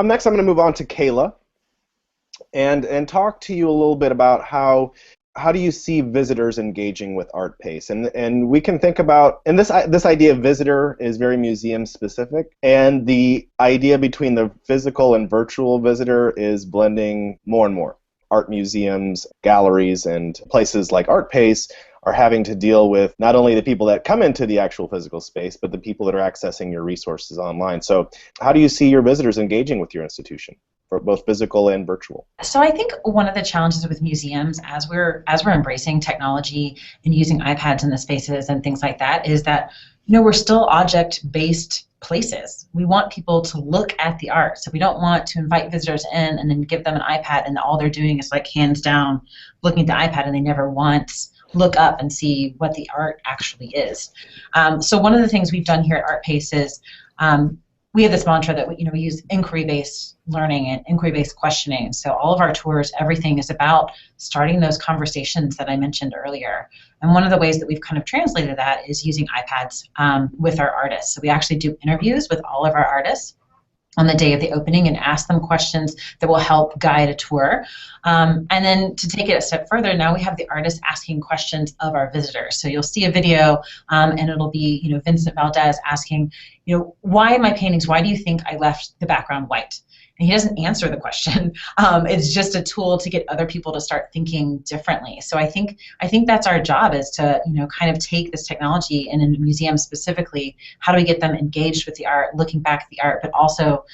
Next, I'm going to move on to Kayla and talk to you a little bit about how do you see visitors engaging with Artpace? And we can think about, and this idea of visitor is very museum specific, and the idea between the physical and virtual visitor is blending more and more. Art museums, galleries, and places like Artpace are having to deal with not only the people that come into the actual physical space, but the people that are accessing your resources online. So how do you see your visitors engaging with your institution, for both physical and virtual? So I think one of the challenges with museums, as we're embracing technology and using iPads in the spaces and things like that, is that we're still object-based places. We want people to look at the art, so we don't want to invite visitors in and then give them an iPad and all they're doing is like hands down looking at the iPad and they never once look up and see what the art actually is. So one of the things we've done here at Artpace is we have this mantra that we use inquiry-based learning and inquiry-based questioning. So all of our tours, everything is about starting those conversations that I mentioned earlier. And one of the ways that we've kind of translated that is using iPads with our artists. So we actually do interviews with all of our artists on the day of the opening and ask them questions that will help guide a tour. And then to take it a step further, now we have the artists asking questions of our visitors. So you'll see a video and it'll be Vincent Valdez asking, why my paintings, why do you think I left the background white? And he doesn't answer the question. It's just a tool to get other people to start thinking differently. So I think that's our job, is to kind of take this technology, and in a museum specifically, how do we get them engaged with the art, looking back at the art, but also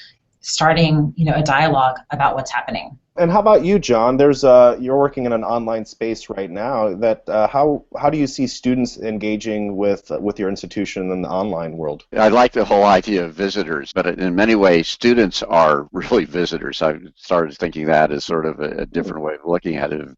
starting a dialogue about what's happening. And how about you, John? You're working in an online space right now. How do you see students engaging with your institution in the online world? I like the whole idea of visitors, but in many ways, students are really visitors. I started thinking that as sort of a different way of looking at it.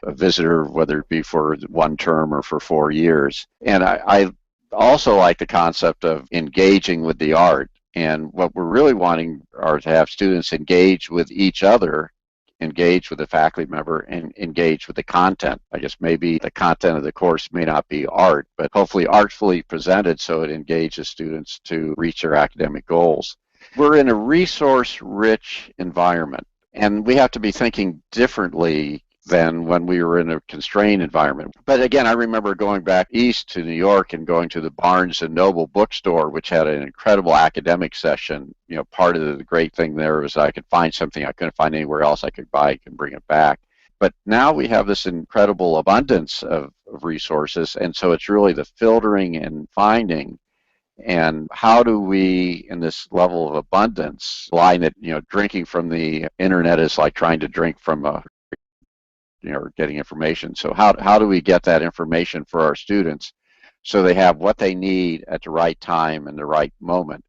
A visitor, whether it be for one term or for 4 years. And I also like the concept of engaging with the art. And what we're really wanting are to have students engage with each other, engage with the faculty member, and engage with the content. I guess maybe the content of the course may not be art, but hopefully artfully presented so it engages students to reach their academic goals. We're in a resource-rich environment, and we have to be thinking differently than when we were in a constrained environment. But again, I remember going back east to New York and going to the Barnes & Noble bookstore, which had an incredible academic session. Part of the great thing there was I could find something I couldn't find anywhere else I could buy and bring it back. But now we have this incredible abundance of resources, and so it's really the filtering and finding. And how do we, in this level of abundance, line that, drinking from the internet is like trying to drink from a getting information. So how do we get that information for our students so they have what they need at the right time and the right moment?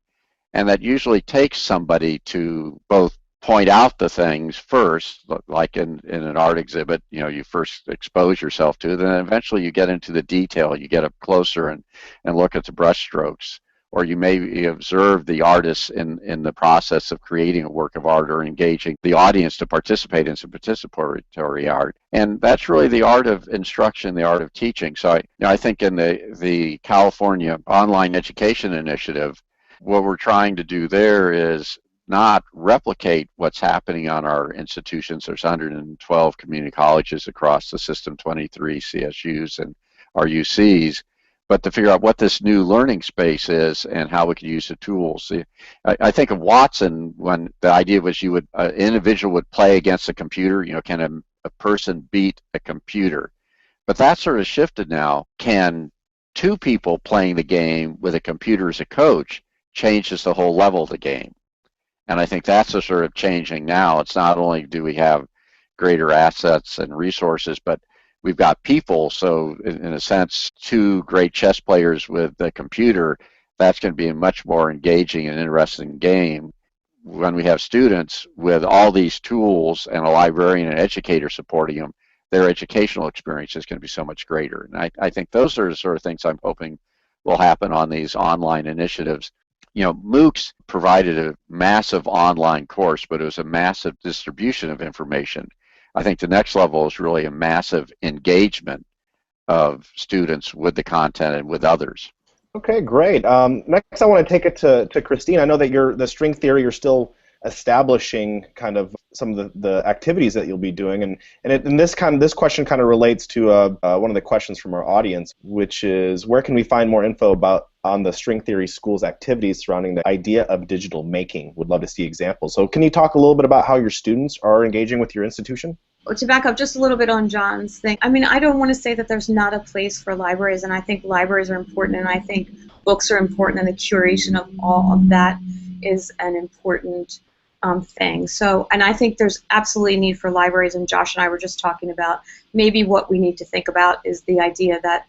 And that usually takes somebody to both point out the things first, like in an art exhibit, you first expose yourself to, then eventually you get into the detail, you get up closer and look at the brush strokes. Or you may observe the artists in the process of creating a work of art or engaging the audience to participate in some participatory art. And that's really the art of instruction, the art of teaching. So I think in the California Online Education Initiative, what we're trying to do there is not replicate what's happening on our institutions. There's 112 community colleges across the system, 23 CSUs and RUCs. But to figure out what this new learning space is and how we can use the tools. I think of Watson when the idea was an individual would play against a computer. Can a person beat a computer? But that sort of shifted now. Can two people playing the game with a computer as a coach changes the whole level of the game? And I think that's a sort of changing now. It's not only do we have greater assets and resources, but we've got people, so in a sense, two great chess players with a computer, that's going to be a much more engaging and interesting game. When we have students with all these tools and a librarian and educator supporting them, their educational experience is going to be so much greater. And I think those are the sort of things I'm hoping will happen on these online initiatives. You know, MOOCs provided a massive online course, but it was a massive distribution of information. I think the next level is really a massive engagement of students with the content and with others. Okay, great. Next, I want to take it to Christine. I know that the string theory, you're still establishing kind of some of the activities that you'll be doing, and this question kind of relates to one of the questions from our audience, which is, where can we find more info on the string theory school's activities surrounding the idea of digital making? Would love to see examples. So can you talk a little bit about how your students are engaging with your institution? To back up just a little bit on John's thing, I mean, I don't want to say that there's not a place for libraries, and I think libraries are important, and I think books are important, and the curation of all of that is an important thing. So, and I think there's absolutely a need for libraries, and Josh and I were just talking about maybe what we need to think about is the idea that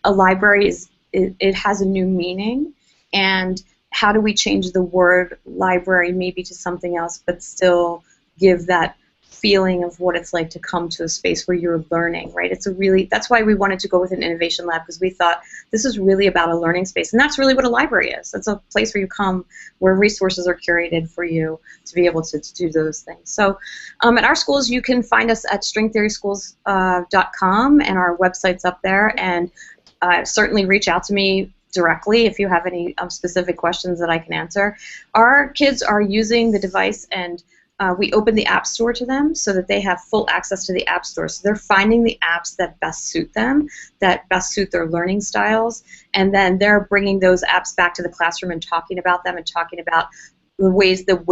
a library it has a new meaning, and how do we change the word library maybe to something else, but still give that feeling of what it's like to come to a space where you're learning, right? That's why we wanted to go with an innovation lab, because we thought this is really about a learning space, and that's really what a library is. It's a place where you come, where resources are curated for you to be able to do those things. So at our schools, you can find us at stringtheoryschools.com, and our website's up there, and certainly reach out to me directly if you have any specific questions that I can answer. Our kids are using the device, and we open the App Store to them so that they have full access to the App Store. So they're finding the apps that best suit them, that best suit their learning styles, and then they're bringing those apps back to the classroom and talking about them and talking about the ways in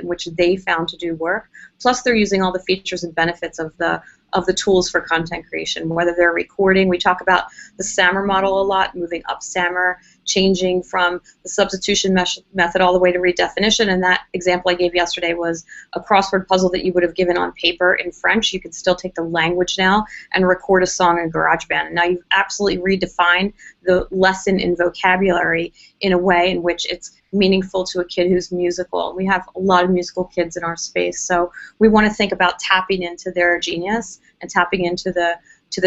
which they found to do work. Plus, they're using all the features and benefits of the tools for content creation, whether they're recording. We talk about the SAMR model a lot, moving up SAMR, changing from the substitution method all the way to redefinition, and that example I gave yesterday was a crossword puzzle that you would have given on paper in French. You could still take the language now and record a song in GarageBand. And now you've absolutely redefined the lesson in vocabulary in a way in which it's meaningful to a kid who's musical. We have a lot of musical kids in our space, so we want to think about tapping into their genius and tapping into the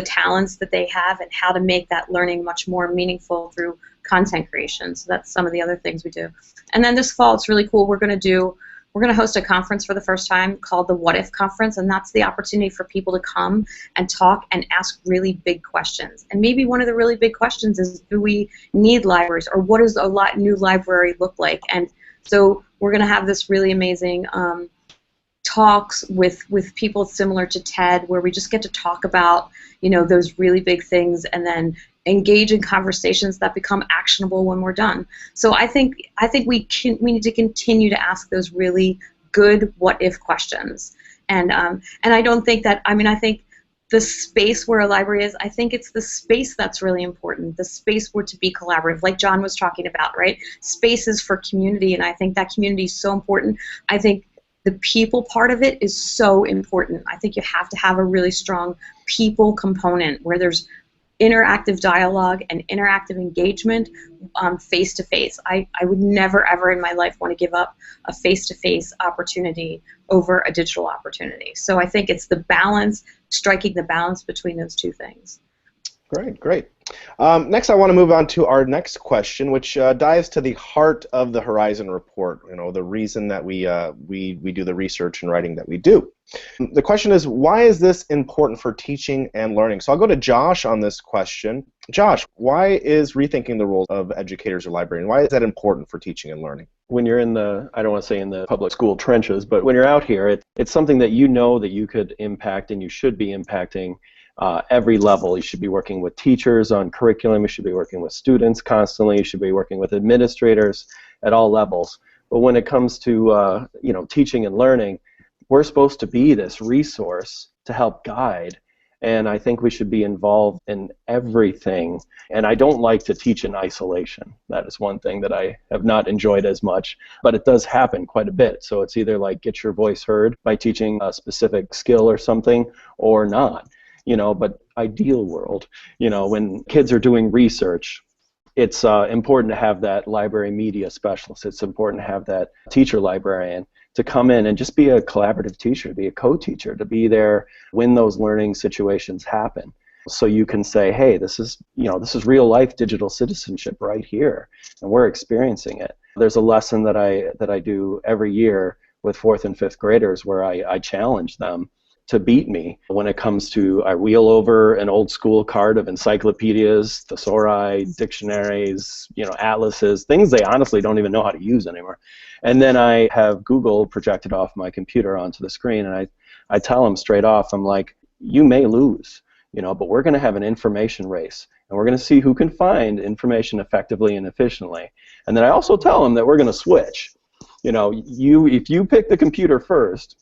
talents that they have, and how to make that learning much more meaningful through content creation. So that's some of the other things we do. And then this fall, it's really cool. We're going to host a conference for the first time called the What If Conference, and that's the opportunity for people to come and talk and ask really big questions. And maybe one of the really big questions is, do we need libraries, or what does a new library look like? And so we're going to have this really amazing talks with people similar to TED, where we just get to talk about, those really big things, and then engage in conversations that become actionable when we're done. So I think we need to continue to ask those really good what if questions. And I don't think that, I think the space where a library is, I think it's the space that's really important, the space where to be collaborative, like John was talking about, right? Spaces for community, and I think that community is so important. I think the people part of it is so important. I think you have to have a really strong people component where there's interactive dialogue and interactive engagement face-to-face. I would never, ever in my life want to give up a face-to-face opportunity over a digital opportunity. So I think it's the balance, striking the balance between those two things. Great. Next, I want to move on to our next question, which dives to the heart of the Horizon report. The reason that we do the research and writing that we do. The question is, why is this important for teaching and learning? So I'll go to Josh on this question. Josh, why is rethinking the roles of educators or librarians? Why is that important for teaching and learning? When you're in I don't want to say in the public school trenches, but when you're out here, it's something that that you could impact, and you should be impacting every level. You should be working with teachers on curriculum. You should be working with students constantly. You should be working with administrators at all levels. But when it comes to teaching and learning, we're supposed to be this resource to help guide. And I think we should be involved in everything. And I don't like to teach in isolation. That is one thing that I have not enjoyed as much. But it does happen quite a bit. So it's either like get your voice heard by teaching a specific skill or something, or not. but ideal world, when kids are doing research, it's important to have that library media specialist. It's important to have that teacher librarian to come in and just be a collaborative teacher, be a co-teacher, to be there when those learning situations happen. So you can say, hey, this is real life digital citizenship right here, and we're experiencing it. There's a lesson that I do every year with 4th and 5th graders where I challenge them to beat me when it comes to, I wheel over an old school card of encyclopedias, thesauri, dictionaries, atlases, things they honestly don't even know how to use anymore. And then I have Google projected off my computer onto the screen, and I tell them straight off, I'm like, you may lose, but we're going to have an information race, and we're going to see who can find information effectively and efficiently. And then I also tell them that we're going to switch. If you pick the computer first,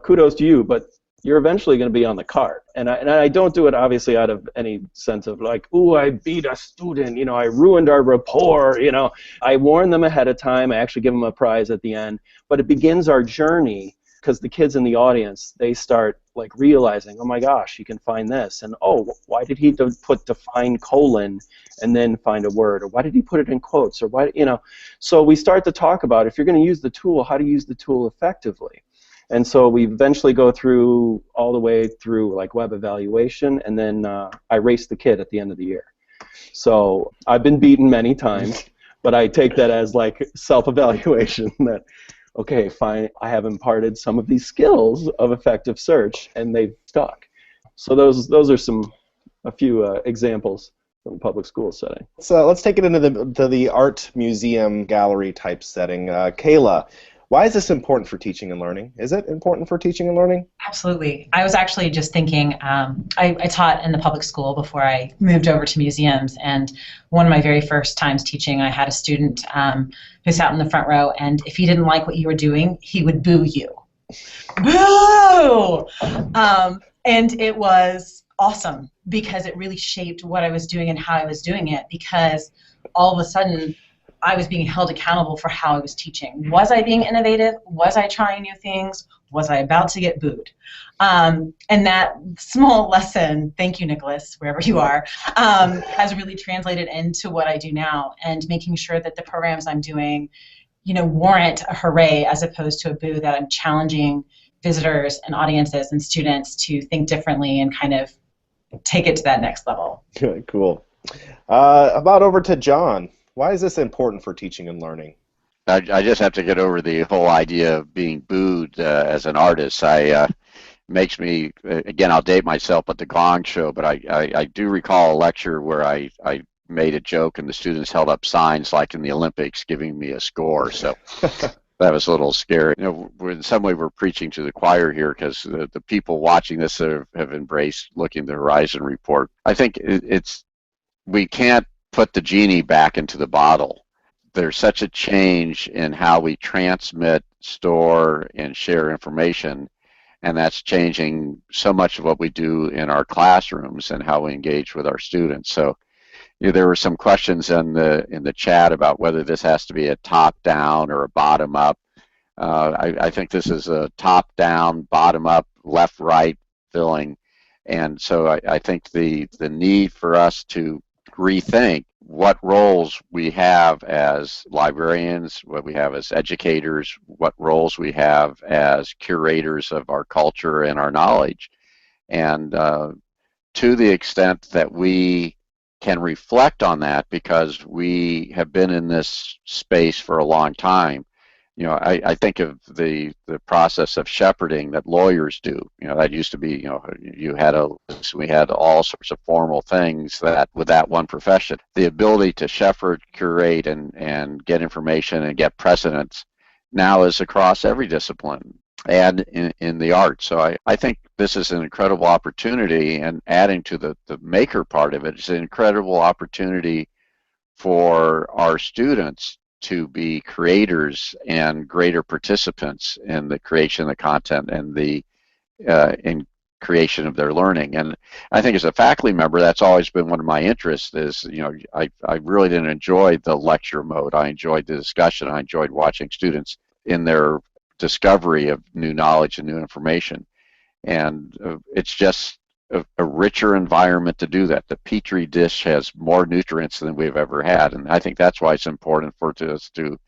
kudos to you, but you're eventually going to be on the cart. And I don't do it obviously out of any sense of like, ooh, I beat a student, I ruined our rapport, I warn them ahead of time. I actually give them a prize at the end. But it begins our journey because the kids in the audience, they start like realizing, oh my gosh, you can find this. And oh, why did he put define colon and then find a word? Or why did he put it in quotes? Or why, So we start to talk about, if you're going to use the tool, how to use the tool effectively. And so we eventually go through all the way through like web evaluation, and then I race the kid at the end of the year. So I've been beaten many times, but I take that as like self-evaluation that, okay, fine, I have imparted some of these skills of effective search, and they've stuck. So those are a few examples from the public school setting. So let's take it into the art museum gallery type setting. Kayla, why is this important for teaching and learning? Is it important for teaching and learning? Absolutely. I was actually just thinking, I taught in the public school before I moved over to museums, and one of my very first times teaching, I had a student who sat in the front row, and if he didn't like what you were doing, he would boo you. Boo! And it was awesome because it really shaped what I was doing and how I was doing it, because all of a sudden, I was being held accountable for how I was teaching. Was I being innovative? Was I trying new things? Was I about to get booed? And that small lesson, thank you, Nicholas, wherever you are, has really translated into what I do now, and making sure that the programs I'm doing, warrant a hooray as opposed to a boo, that I'm challenging visitors and audiences and students to think differently and kind of take it to that next level. Cool. About over to John. Why is this important for teaching and learning? I just have to get over the whole idea of being booed as an artist. Makes me, again, I'll date myself at the Gong Show, but I do recall a lecture where I made a joke and the students held up signs like in the Olympics giving me a score. So that was a little scary. In some way we're preaching to the choir here, because the people watching this have embraced looking at the Horizon Report. I think we can't put the genie back into the bottle. There's such a change in how we transmit, store, and share information, and that's changing so much of what we do in our classrooms and how we engage with our students. So there were some questions in the chat about whether this has to be a top-down or a bottom-up. I think this is a top-down, bottom-up, left-right filling, and so I think the need for us to rethink what roles we have as librarians, what we have as educators, what roles we have as curators of our culture and our knowledge. And to the extent that we can reflect on that, because we have been in this space for a long time. I think of the process of shepherding that lawyers do. That used to be, we had all sorts of formal things that with that one profession. The ability to shepherd, curate, and get information and get precedents now is across every discipline and in the arts. So I think this is an incredible opportunity, and adding to the maker part of it, it's an incredible opportunity for our students to be creators and greater participants in the creation of the content and the in creation of their learning. And I think as a faculty member, that's always been one of my interests. Is I really didn't enjoy the lecture mode. I enjoyed the discussion. I enjoyed watching students in their discovery of new knowledge and new information. And it's just a richer environment to do that. The Petri dish has more nutrients than we've ever had, and I think that's why it's important for us to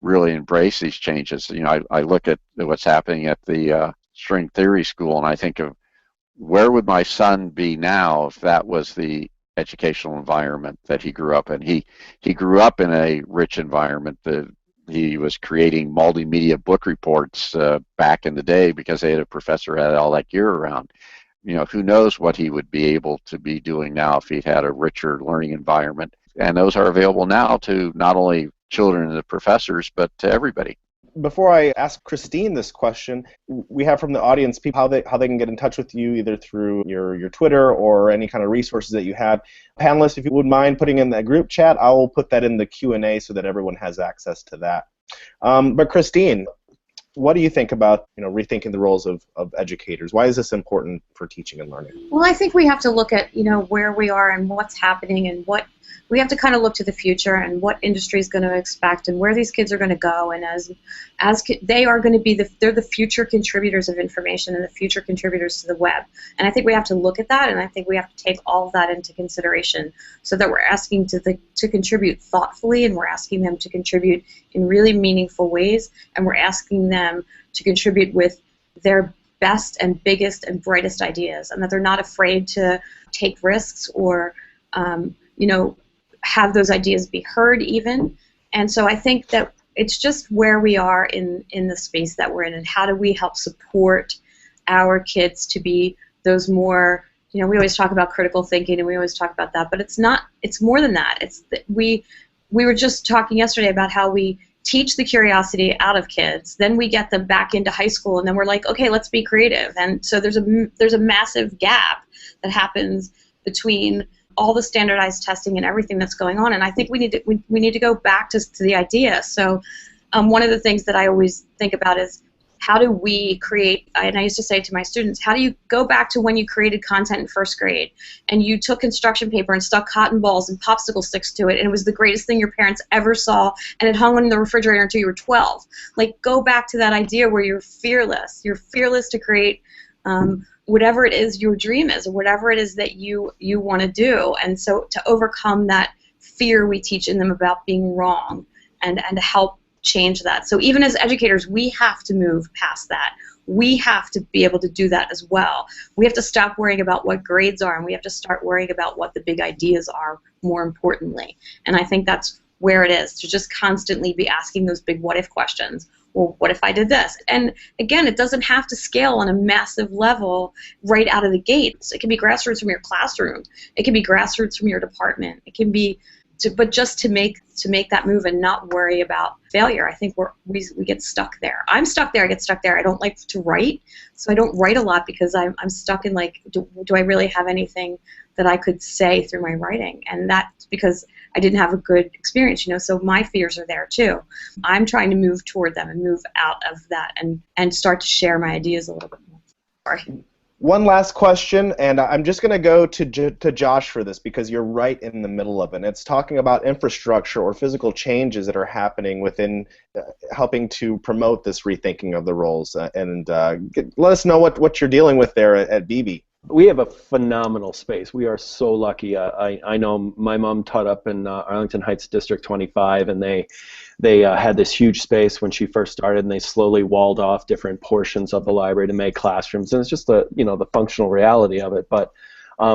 really embrace these changes. I look at what's happening at the string theory school, and I think of where would my son be now if that was the educational environment that he grew up in. He grew up in a rich environment. He was creating multimedia book reports back in the day because they had a professor had all that gear around. Who knows what he would be able to be doing now if he'd had a richer learning environment. And those are available now to not only children and the professors, but to everybody. Before I ask Christine this question, we have from the audience people how they can get in touch with you either through your Twitter or any kind of resources that you have. Panelists, if you wouldn't mind putting in the group chat, I will put that in the Q&A so that everyone has access to that. But Christine, what do you think about rethinking the roles of educators? Why is this important for teaching and learning? Well, I think we have to look at where we are and what's happening, and what we have to kind of look to the future and what industry is going to expect and where these kids are going to go. And they are going to be they're the future contributors of information and the future contributors to the web. And I think we have to look at that, and I think we have to take all of that into consideration so that we're asking to contribute thoughtfully, and we're asking them to contribute in really meaningful ways, and we're asking them to contribute with their best and biggest and brightest ideas, and that they're not afraid to take risks or have those ideas be heard even. And so I think that it's just where we are in the space that we're in, and how do we help support our kids to be those more, we always talk about critical thinking and we always talk about that, but it's more than that. We were just talking yesterday about how we teach the curiosity out of kids, then we get them back into high school, and then we're like, okay, let's be creative. And so there's a massive gap that happens between all the standardized testing and everything that's going on, and I think we need to go back to the idea. So one of the things that I always think about is how do we create, and I used to say to my students, how do you go back to when you created content in first grade and you took construction paper and stuck cotton balls and popsicle sticks to it, and it was the greatest thing your parents ever saw, and it hung in the refrigerator until you were 12. Like, go back to that idea where you're fearless to create whatever it is your dream is, or whatever it is that you want to do. And so to overcome that fear we teach in them about being wrong, and to help change that. So even as educators, we have to move past that. We have to be able to do that as well. We have to stop worrying about what grades are, and we have to start worrying about what the big ideas are more importantly. And I think that's where it is, to just constantly be asking those big what if questions. Well, what if I did this? And again, it doesn't have to scale on a massive level right out of the gates. It can be grassroots from your classroom. It can be grassroots from your department. It can be, but just to make that move and not worry about failure. I think we get stuck there. I'm stuck there. I get stuck there. I don't like to write, so I don't write a lot because I'm stuck in like, do I really have anything that I could say through my writing? And that's because I didn't have a good experience, so my fears are there too. I'm trying to move toward them and move out of that and start to share my ideas a little bit more. Sorry. One last question, and I'm just going to go to Josh for this because you're right in the middle of it. And it's talking about infrastructure or physical changes that are happening within helping to promote this rethinking of the roles. Let us know what you're dealing with there at BB. We have a phenomenal space. We are so lucky. I know my mom taught up in Arlington Heights District 25, and they had this huge space when she first started, and they slowly walled off different portions of the library to make classrooms. And it's just the functional reality of it. But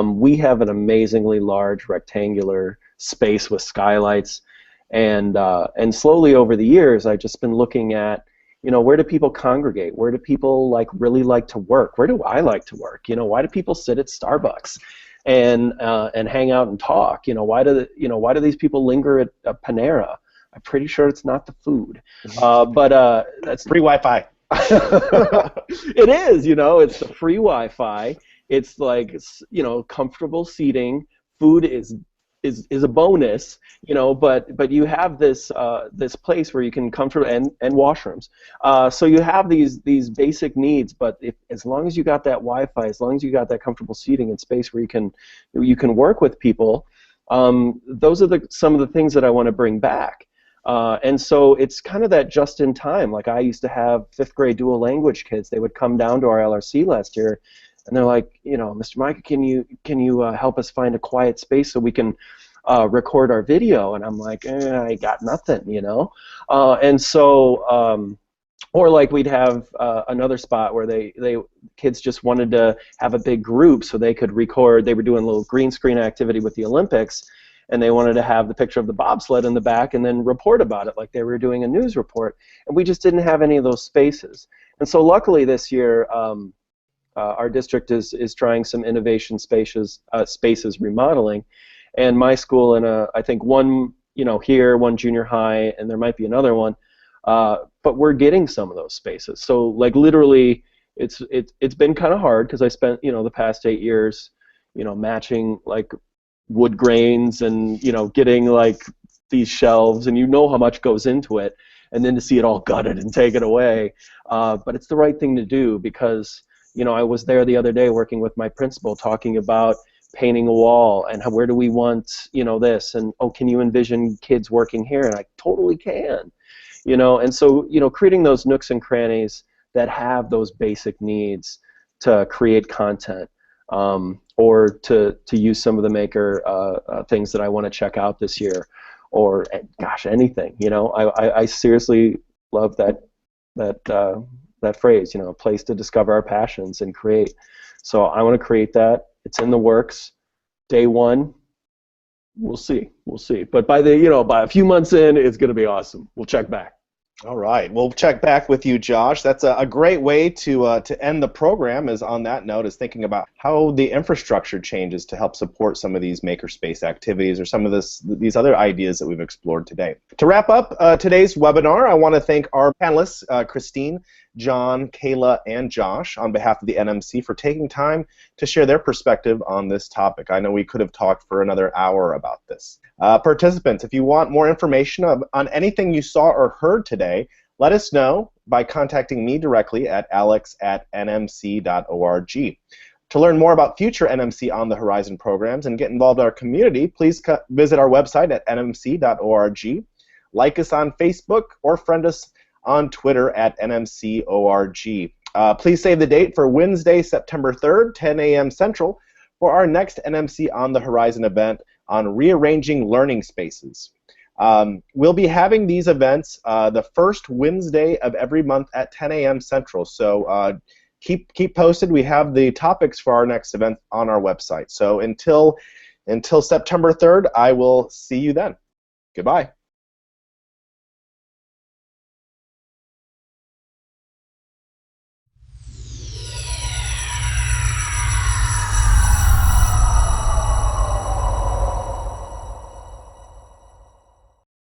we have an amazingly large rectangular space with skylights, and slowly over the years, I've just been looking at, where do people congregate? Where do people really like to work? Where do I like to work? Why do people sit at Starbucks and hang out and talk? Why do these people linger at Panera? I'm pretty sure it's not the food, but that's free Wi-Fi. It is, it's the free Wi-Fi. It's comfortable seating. Food is a bonus, but you have this place where you can comfortably and washrooms. So you have these basic needs, but as long as you got that Wi-Fi, as long as you got that comfortable seating and space where you can work with people, those are some of the things that I want to bring back. And so it's kind of that just in time. Like, I used to have 5th grade dual language kids. They would come down to our LRC last year, And they're like, Mr. Mica, can you help us find a quiet space so we can record our video? And I'm like, I got nothing, and so. Or like we'd have another spot where kids just wanted to have a big group so they could record. They were doing a little green screen activity with the Olympics, and they wanted to have the picture of the bobsled in the back and then report about it like they were doing a news report. And we just didn't have any of those spaces. And so luckily this year, our district is trying some innovation spaces remodeling, and my school and I think one here, one junior high, and there might be another one. But we're getting some of those spaces. So like literally, it's been kind of hard because I spent the past 8 years, matching like wood grains and getting like these shelves, and how much goes into it, and then to see it all gutted and taken away. But it's the right thing to do because I was there the other day working with my principal talking about painting a wall and where do we want this, and can you envision kids working here? And I totally can. And so, creating those nooks and crannies that have those basic needs to create content, or to use some of the maker things that I want to check out this year, or gosh, anything. I seriously love that phrase. A place to discover our passions and create. So I want to create that. It's in the works. Day one. We'll see. But by by a few months in, it's going to be awesome. We'll check back. All right. We'll check back with you, Josh. That's a great way to end the program. Is on that note, is thinking about how the infrastructure changes to help support some of these makerspace activities or some of these other ideas that we've explored today. To wrap up today's webinar, I want to thank our panelists, Christine, John, Kayla, and Josh, on behalf of the NMC for taking time to share their perspective on this topic. I know we could have talked for another hour about this. Participants, if you want more information on anything you saw or heard today, let us know by contacting me directly at alex@nmc.org. To learn more about future NMC On the Horizon programs and get involved in our community, please visit our website at nmc.org, like us on Facebook, or friend us on Twitter at NMCORG. Please save the date for Wednesday, September 3rd, 10 a.m. Central, for our next NMC On the Horizon event on rearranging learning spaces. We'll be having these events the first Wednesday of every month at 10 a.m. Central, so keep posted. We have the topics for our next event on our website. So until September 3rd, I will see you then. Goodbye.